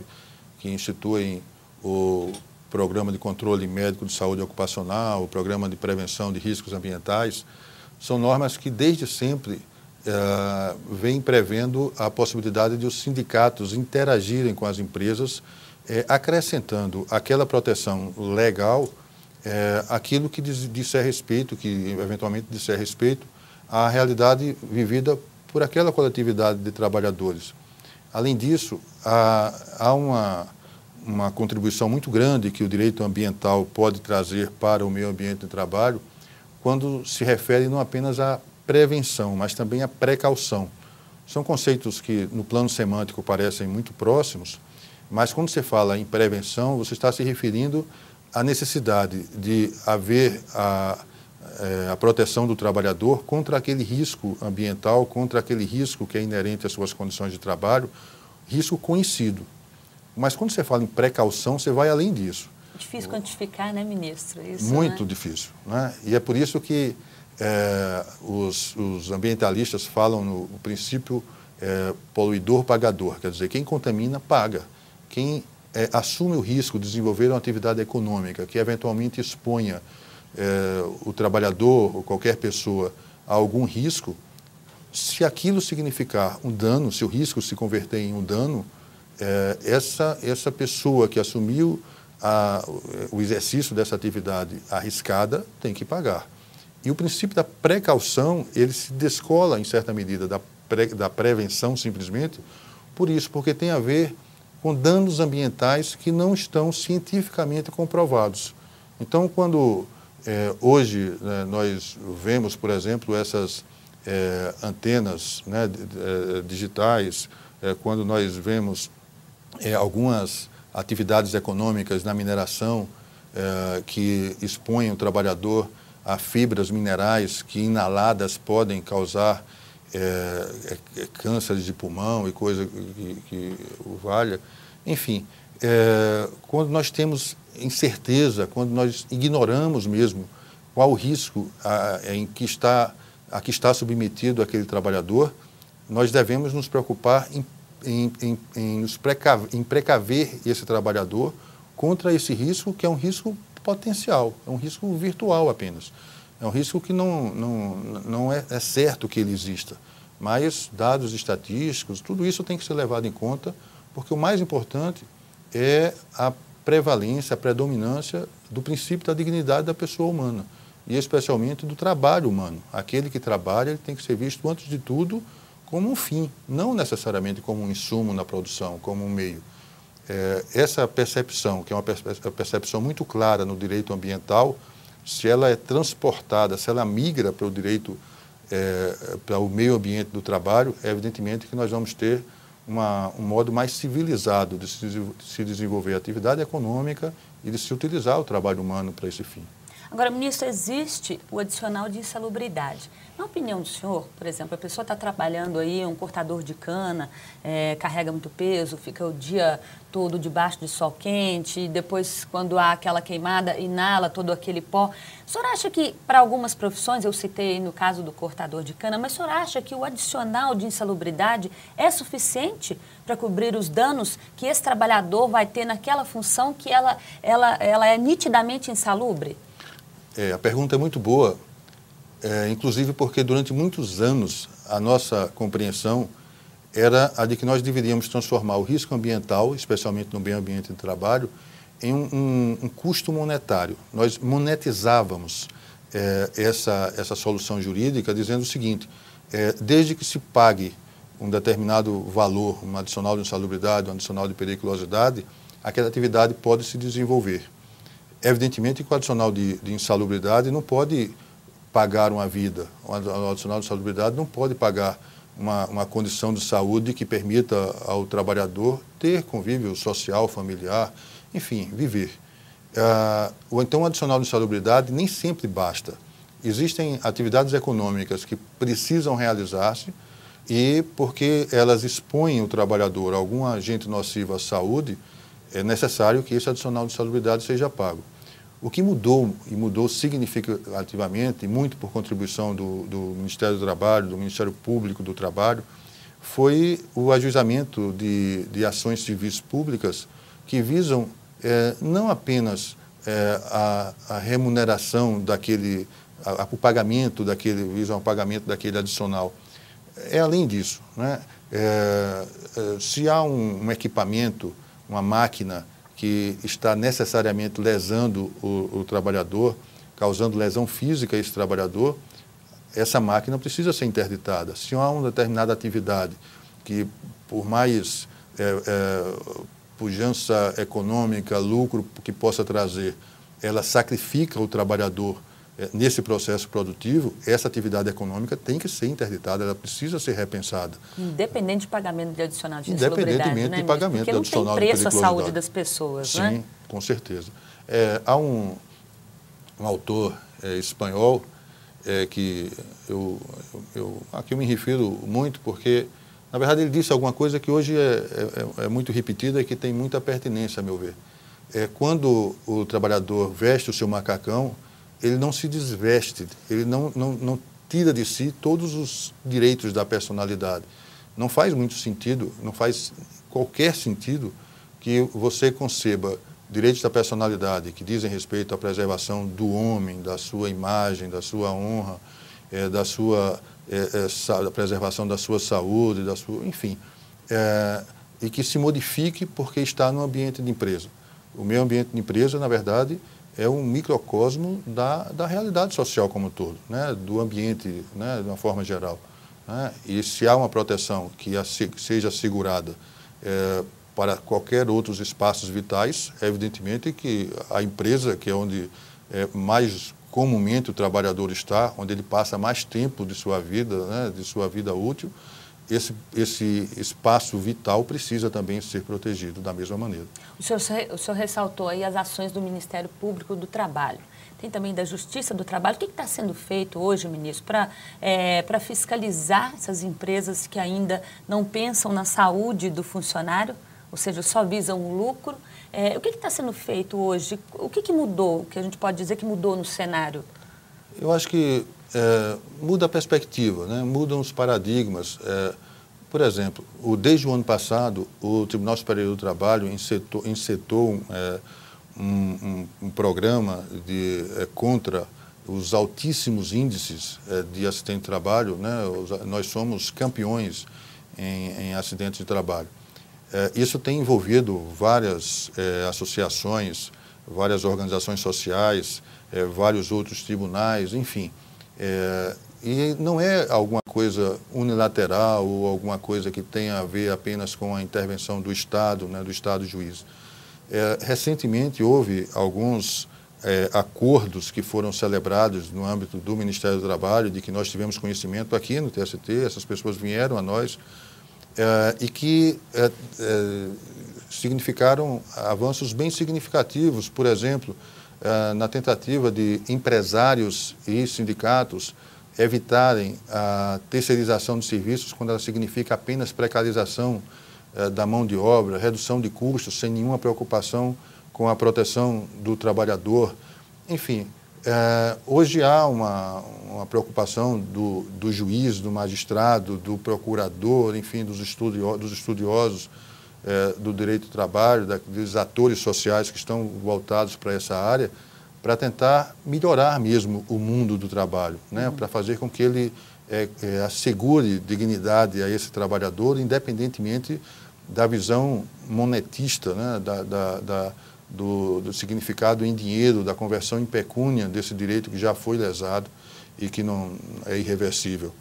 que instituem o Programa de Controle Médico de Saúde Ocupacional, o Programa de Prevenção de Riscos Ambientais. São normas que desde sempre vêm prevendo a possibilidade de os sindicatos interagirem com as empresas, acrescentando àquela proteção legal aquilo que disser respeito, que eventualmente disser respeito à realidade vivida por aquela coletividade de trabalhadores. Além disso, há uma contribuição muito grande que o direito ambiental pode trazer para o meio ambiente de trabalho, quando se refere não apenas à prevenção, mas também à precaução. São conceitos que, no plano semântico, parecem muito próximos, mas quando você fala em prevenção, você está se referindo à necessidade de haver a proteção do trabalhador contra aquele risco ambiental, contra aquele risco que é inerente às suas condições de trabalho, risco conhecido. Mas quando você fala em precaução, você vai além disso. Difícil quantificar, né, ministro? Isso, muito, né? Difícil, né? E é por isso que os ambientalistas falam no princípio poluidor-pagador, quer dizer, quem contamina, paga. Quem assume o risco de desenvolver uma atividade econômica que eventualmente exponha o trabalhador ou qualquer pessoa a algum risco, se aquilo significar um dano, se o risco se converter em um dano, essa pessoa que assumiu o exercício dessa atividade arriscada tem que pagar. E o princípio da precaução, ele se descola, em certa medida, da prevenção, simplesmente, por isso, porque tem a ver com danos ambientais que não estão cientificamente comprovados. Então, quando hoje nós vemos, por exemplo, essas antenas, né, digitais, quando nós vemos algumas atividades econômicas na mineração que expõem o trabalhador a fibras minerais que inaladas podem causar cânceres de pulmão e coisa que o valha. Enfim, quando nós temos incerteza, quando nós ignoramos mesmo qual o risco a que está submetido aquele trabalhador, nós devemos nos preocupar em precaver esse trabalhador contra esse risco, que é um risco potencial, é um risco virtual apenas. É um risco que não é certo que ele exista, mas dados estatísticos, tudo isso tem que ser levado em conta, porque o mais importante é a prevalência, a predominância do princípio da dignidade da pessoa humana, e especialmente do trabalho humano. Aquele que trabalha, ele tem que ser visto, antes de tudo, como um fim, não necessariamente como um insumo na produção, como um meio. Essa percepção, que é uma percepção muito clara no direito ambiental, se ela é transportada, se ela migra para o direito, para o meio ambiente do trabalho, é evidentemente que nós vamos ter um modo mais civilizado de se desenvolver a atividade econômica e de se utilizar o trabalho humano para esse fim. Agora, ministro, existe o adicional de insalubridade. Na opinião do senhor, por exemplo, a pessoa está trabalhando aí, um cortador de cana, carrega muito peso, fica o dia todo debaixo de sol quente, e depois, quando há aquela queimada, inala todo aquele pó. O senhor acha que, para algumas profissões, eu citei no caso do cortador de cana, mas o senhor acha que o adicional de insalubridade é suficiente para cobrir os danos que esse trabalhador vai ter naquela função que ela é nitidamente insalubre? A pergunta é muito boa, inclusive porque durante muitos anos a nossa compreensão era a de que nós deveríamos transformar o risco ambiental, especialmente no meio ambiente de trabalho, em um custo monetário. Nós monetizávamos essa solução jurídica dizendo o seguinte: desde que se pague um determinado valor, um adicional de insalubridade, um adicional de periculosidade, aquela atividade pode se desenvolver. Evidentemente que o adicional de insalubridade não pode pagar uma vida, o adicional de insalubridade não pode pagar uma condição de saúde que permita ao trabalhador ter convívio social, familiar, enfim, viver. Ou então o adicional de insalubridade nem sempre basta. Existem atividades econômicas que precisam realizar-se e porque elas expõem o trabalhador a algum agente nocivo à saúde, é necessário que esse adicional de insalubridade seja pago. O que mudou, e mudou significativamente, muito por contribuição do Ministério do Trabalho, do Ministério Público do Trabalho, foi o ajuizamento de ações civis públicas que visam não apenas a remuneração daquele, o pagamento daquele, visam o pagamento daquele adicional. É além disso, né? Se há um equipamento, uma máquina que está necessariamente lesando o trabalhador, causando lesão física a esse trabalhador, essa máquina precisa ser interditada. Se há uma determinada atividade que, por mais pujança econômica, lucro que possa trazer, ela sacrifica o trabalhador nesse processo produtivo, essa atividade econômica tem que ser interditada, ela precisa ser repensada. Independente de pagamento de adicional de insalubridade, independentemente de pagamento de adicional de periculosidade. Porque não tem preço a saúde das pessoas, sim, né? Sim, com certeza. Há um autor espanhol que aqui eu me refiro muito porque, na verdade, ele disse alguma coisa que hoje é muito repetida e que tem muita pertinência, a meu ver. Quando o trabalhador veste o seu macacão, ele não se desveste, ele não tira de si todos os direitos da personalidade. Não faz muito sentido, não faz qualquer sentido que você conceba direitos da personalidade que dizem respeito à preservação do homem, da sua imagem, da sua honra, da preservação da sua saúde, enfim, e que se modifique porque está no ambiente de empresa. O meio ambiente de empresa, na verdade, é um microcosmo da realidade social como um todo, né? Do ambiente, né? De uma forma geral. Né? E se há uma proteção que seja assegurada para qualquer outros espaços vitais, evidentemente que a empresa, que é onde mais comumente o trabalhador está, onde ele passa mais tempo de sua vida, né? De sua vida útil, esse espaço vital precisa também ser protegido da mesma maneira. O senhor ressaltou aí as ações do Ministério Público do Trabalho. Tem também da Justiça do Trabalho. O que está sendo feito hoje, ministro, para fiscalizar essas empresas que ainda não pensam na saúde do funcionário, ou seja, só visam o lucro? O que está sendo feito hoje? O que mudou, o que a gente pode dizer que mudou no cenário? Eu acho que muda a perspectiva, né? Mudam os paradigmas. Por exemplo, desde o ano passado, o Tribunal Superior do Trabalho insetou um programa contra os altíssimos índices de acidente de trabalho, né? Nós somos campeões em acidentes de trabalho. Isso tem envolvido várias associações, várias organizações sociais, vários outros tribunais, enfim. E não é alguma coisa unilateral ou alguma coisa que tenha a ver apenas com a intervenção do Estado, né, do Estado juiz. Recentemente houve alguns acordos que foram celebrados no âmbito do Ministério do Trabalho, de que nós tivemos conhecimento aqui no TST, essas pessoas vieram a nós, e que significaram avanços bem significativos, por exemplo, na tentativa de empresários e sindicatos evitarem a terceirização de serviços quando ela significa apenas precarização da mão de obra, redução de custos, sem nenhuma preocupação com a proteção do trabalhador. Enfim, hoje há uma preocupação do juiz, do magistrado, do procurador, enfim, dos estudiosos do direito do trabalho, dos atores sociais que estão voltados para essa área, para tentar melhorar mesmo o mundo do trabalho, né? Para fazer com que ele assegure dignidade a esse trabalhador, independentemente da visão monetista, né? Do significado em dinheiro, da conversão em pecúnia desse direito que já foi lesado e que não é irreversível.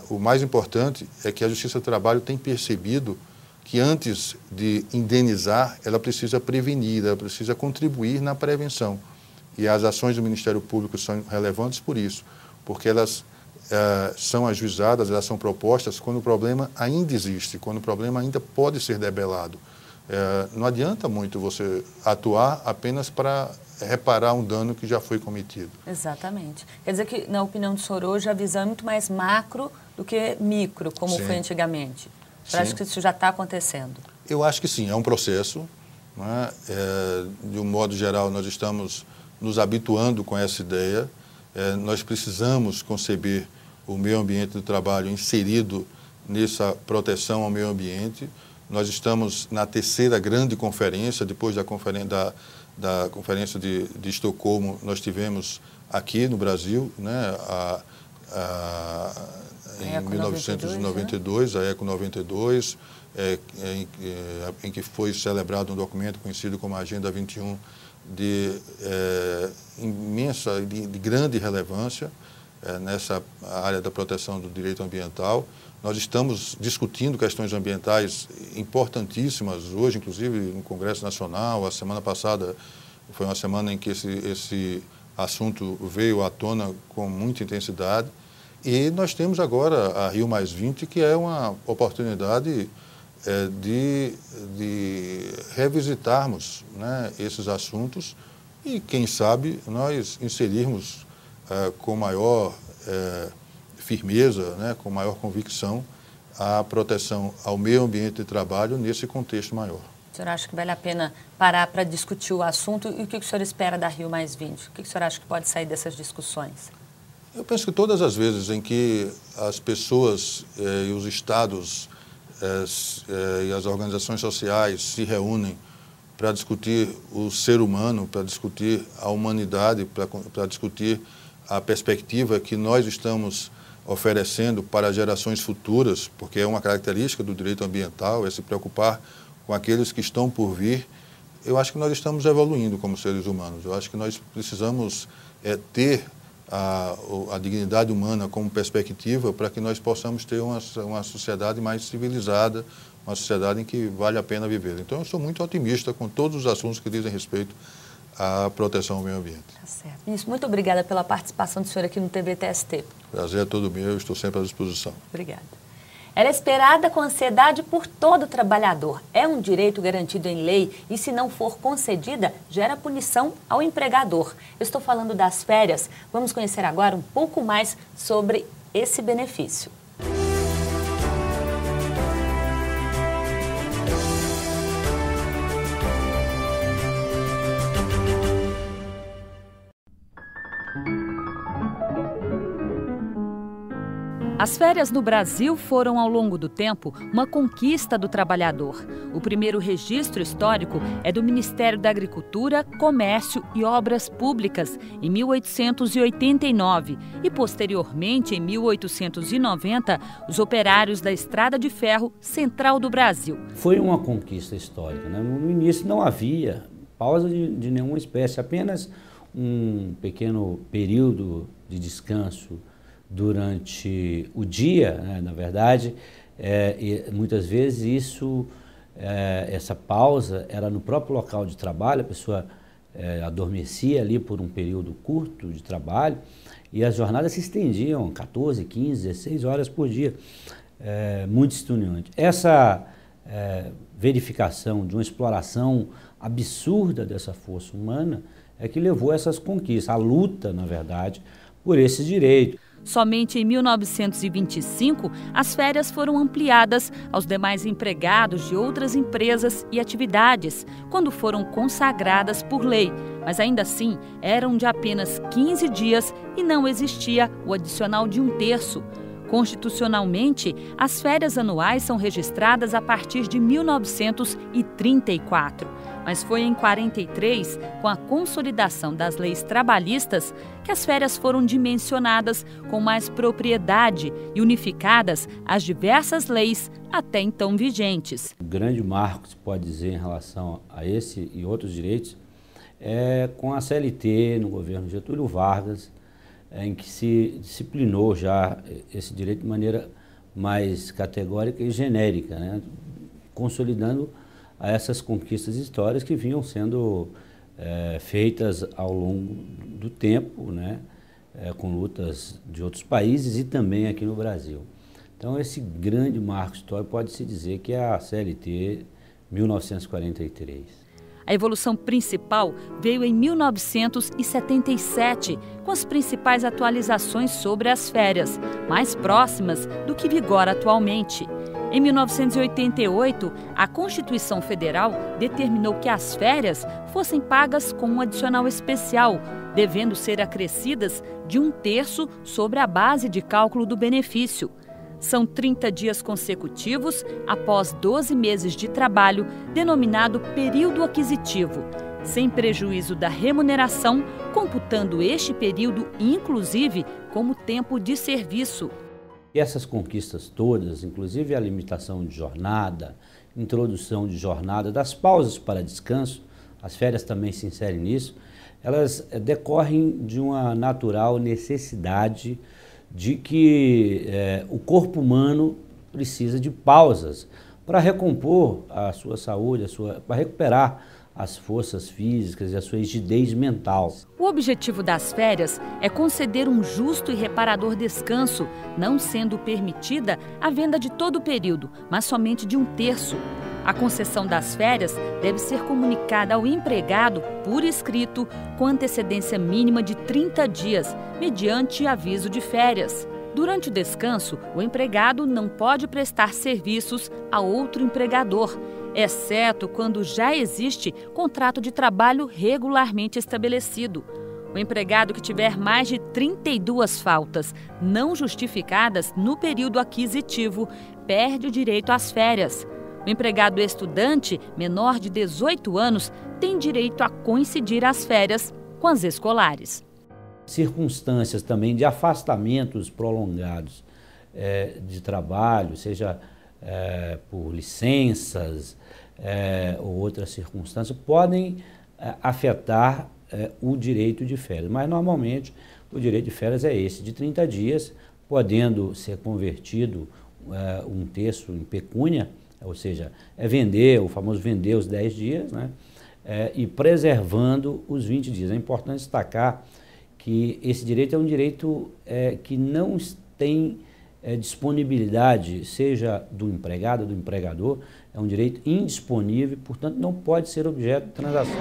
O mais importante é que a Justiça do Trabalho tem percebido que antes de indenizar, ela precisa prevenir, ela precisa contribuir na prevenção. E as ações do Ministério Público são relevantes por isso, porque elas são ajuizadas, elas são propostas quando o problema ainda existe, quando o problema ainda pode ser debelado. Não adianta muito você atuar apenas para reparar um dano que já foi cometido. Exatamente. Quer dizer que, na opinião do senhor, hoje a visão é muito mais macro do que micro, como Sim. foi antigamente. Você acha que isso já está acontecendo? Eu acho que sim, é um processo. Né? De um modo geral, nós estamos nos habituando com essa ideia. Nós precisamos conceber o meio ambiente do trabalho inserido nessa proteção ao meio ambiente. Nós estamos na terceira grande conferência, depois da conferência de Estocolmo, nós tivemos aqui no Brasil, né, em 1992, a ECO 92, em que foi celebrado um documento conhecido como Agenda 21, de imensa, de grande relevância nessa área da proteção do direito ambiental. Nós estamos discutindo questões ambientais importantíssimas hoje, inclusive no Congresso Nacional. A semana passada foi uma semana em que esse assunto veio à tona com muita intensidade. E nós temos agora a Rio+20, que é uma oportunidade de revisitarmos, né, esses assuntos e, quem sabe, nós inserirmos com maior firmeza, né, com maior convicção, a proteção ao meio ambiente de trabalho nesse contexto maior. O senhor acha que vale a pena parar para discutir o assunto e o que o senhor espera da Rio+20? O que o senhor acha que pode sair dessas discussões? Eu penso que todas as vezes em que as pessoas e os estados e as organizações sociais se reúnem para discutir o ser humano, para discutir a humanidade, para discutir a perspectiva que nós estamos oferecendo para gerações futuras, porque é uma característica do direito ambiental, é se preocupar com aqueles que estão por vir. Eu acho que nós estamos evoluindo como seres humanos. Eu acho que nós precisamos ter a dignidade humana como perspectiva para que nós possamos ter uma sociedade mais civilizada, uma sociedade em que vale a pena viver. Então, eu sou muito otimista com todos os assuntos que dizem respeito à proteção ao meio ambiente. Tá certo. Ministro, muito obrigada pela participação do senhor aqui no TVTST. Prazer é todo meu, estou sempre à disposição. Obrigada. Ela é esperada com ansiedade por todo trabalhador. É um direito garantido em lei e, se não for concedida, gera punição ao empregador. Eu estou falando das férias. Vamos conhecer agora um pouco mais sobre esse benefício. As férias no Brasil foram, ao longo do tempo, uma conquista do trabalhador. O primeiro registro histórico é do Ministério da Agricultura, Comércio e Obras Públicas, em 1889, e, posteriormente, em 1890, os operários da Estrada de Ferro Central do Brasil. Foi uma conquista histórica, né? No início não havia pausa de nenhuma espécie, apenas um pequeno período de descanso durante o dia, né, na verdade, e muitas vezes essa pausa era no próprio local de trabalho, a pessoa adormecia ali por um período curto de trabalho e as jornadas se estendiam 14, 15, 16 horas por dia, muito extenuante. Essa verificação de uma exploração absurda dessa força humana é que levou a essas conquistas, a luta, na verdade, por esse direito. Somente em 1925, as férias foram ampliadas aos demais empregados de outras empresas e atividades, quando foram consagradas por lei. Mas ainda assim, eram de apenas 15 dias e não existia o adicional de 1/3. Constitucionalmente, as férias anuais são registradas a partir de 1934. Mas foi em 43, com a consolidação das leis trabalhistas, que as férias foram dimensionadas com mais propriedade e unificadas às diversas leis até então vigentes. O grande marco, se pode dizer, em relação a esse e outros direitos, é com a CLT, no governo Getúlio Vargas, em que se disciplinou já esse direito de maneira mais categórica e genérica, né? consolidando essas conquistas históricas que vinham sendo feitas ao longo do tempo, né? Com lutas de outros países e também aqui no Brasil. Então, esse grande marco histórico pode-se dizer que é a CLT 1943. A evolução principal veio em 1977, com as principais atualizações sobre as férias, mais próximas do que vigora atualmente. Em 1988, a Constituição Federal determinou que as férias fossem pagas com um adicional especial, devendo ser acrescidas de 1/3 sobre a base de cálculo do benefício. São 30 dias consecutivos após 12 meses de trabalho, denominado período aquisitivo, sem prejuízo da remuneração, computando este período, inclusive, como tempo de serviço. E essas conquistas todas, inclusive a limitação de jornada, introdução de jornada, das pausas para descanso, as férias também se inserem nisso, elas decorrem de uma natural necessidade de que o corpo humano precisa de pausas para recompor a sua saúde, para recuperar as forças físicas e a sua rigidez mental. O objetivo das férias é conceder um justo e reparador descanso, não sendo permitida a venda de todo o período, mas somente de 1/3. A concessão das férias deve ser comunicada ao empregado por escrito com antecedência mínima de 30 dias, mediante aviso de férias. Durante o descanso, o empregado não pode prestar serviços a outro empregador, exceto quando já existe contrato de trabalho regularmente estabelecido. O empregado que tiver mais de 32 faltas não justificadas no período aquisitivo perde o direito às férias. O empregado estudante menor de 18 anos tem direito a coincidir as férias com as escolares. Circunstâncias também de afastamentos prolongados de trabalho, seja por licenças ou outras circunstâncias, podem afetar o direito de férias. Mas, normalmente, o direito de férias é esse, de 30 dias, podendo ser convertido 1/3 em pecúnia, ou seja, vender, o famoso vender os 10 dias, né? E preservando os 20 dias. É importante destacar que esse direito é um direito que não tem disponibilidade, seja do empregado ou do empregador, é um direito indisponível, portanto não pode ser objeto de transação.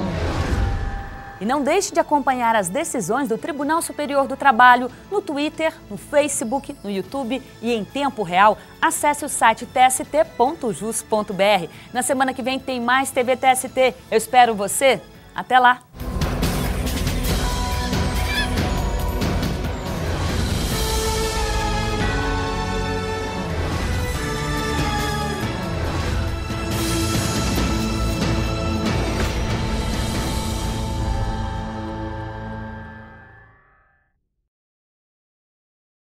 E não deixe de acompanhar as decisões do Tribunal Superior do Trabalho no Twitter, no Facebook, no YouTube e em tempo real. Acesse o site tst.jus.br. Na semana que vem tem mais TV TST. Eu espero você. Até lá!